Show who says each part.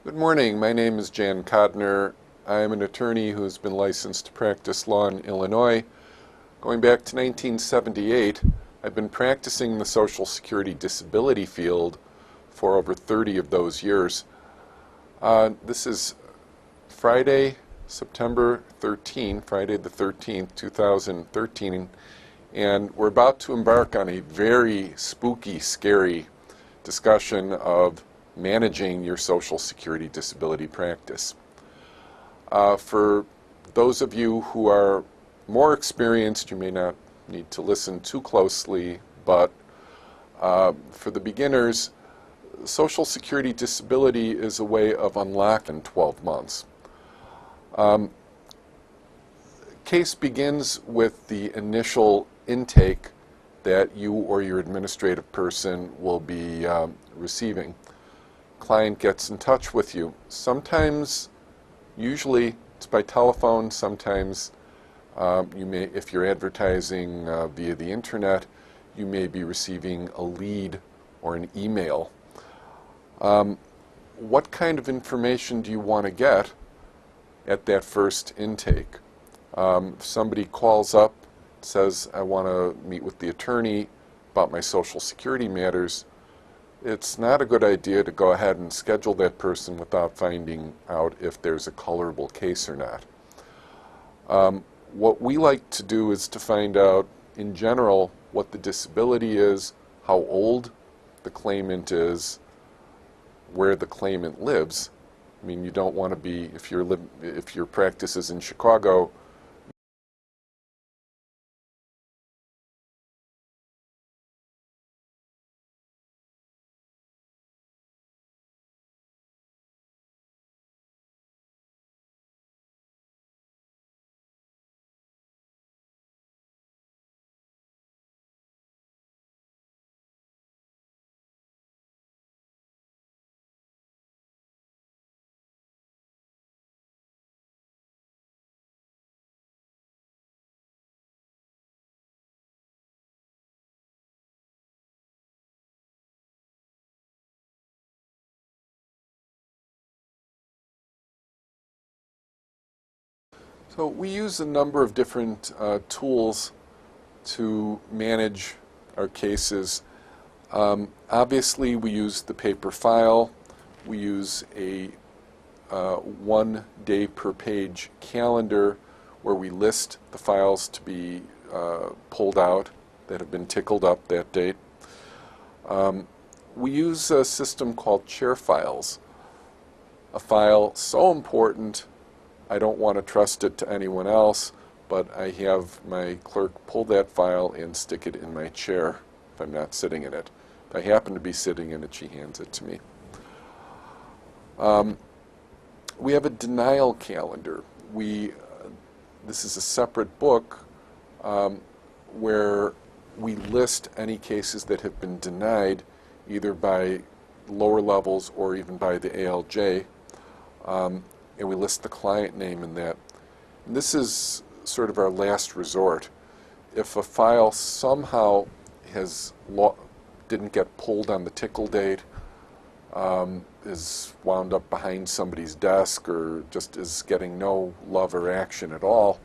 Speaker 1: Good morning. My name is Jan Kodner. I am an attorney who's been licensed to practice law in Illinois. Going back to 1978, I've been practicing the Social Security disability field for over 30 of those years. This is Friday, September 13, Friday the 13th, 2013, and we're about to embark on a very spooky, scary discussion of managing your Social Security disability practice. For those of you who are more experienced, you may not need to listen too closely, but for the beginners, Social Security disability is a way of unlocking 12 months. Case begins with the initial intake that you or your administrative person will be receiving. Client gets in touch with you. Sometimes, usually it's by telephone. Sometimes you may, if you're advertising via the internet, you may be receiving a lead or an email. What kind of information do you want to get at that first intake? If somebody calls up, says, I want to meet with the attorney about my Social Security matters, it's not a good idea to go ahead and schedule that person without finding out if there's a colorable case or not. What we like to do is to find out, in general, what the disability is, how old the claimant is, where the claimant lives. I mean, you don't want to be, if your practice is in Chicago, so we use a number of different tools to manage our cases. Obviously, we use the paper file. We use a 1 day per page calendar where we list the files to be pulled out that have been tickled up that date. We use a system called chair files. A file so important I don't want to trust it to anyone else, but I have my clerk pull that file and stick it in my chair if I'm not sitting in it. If I happen to be sitting in it, she hands it to me. We have a denial calendar. This is a separate book where we list any cases that have been denied, either by lower levels or even by the ALJ. And we list the client name in that. And this is sort of our last resort. If a file somehow didn't get pulled on the tickle date, is wound up behind somebody's desk, or just is getting no love or action at all,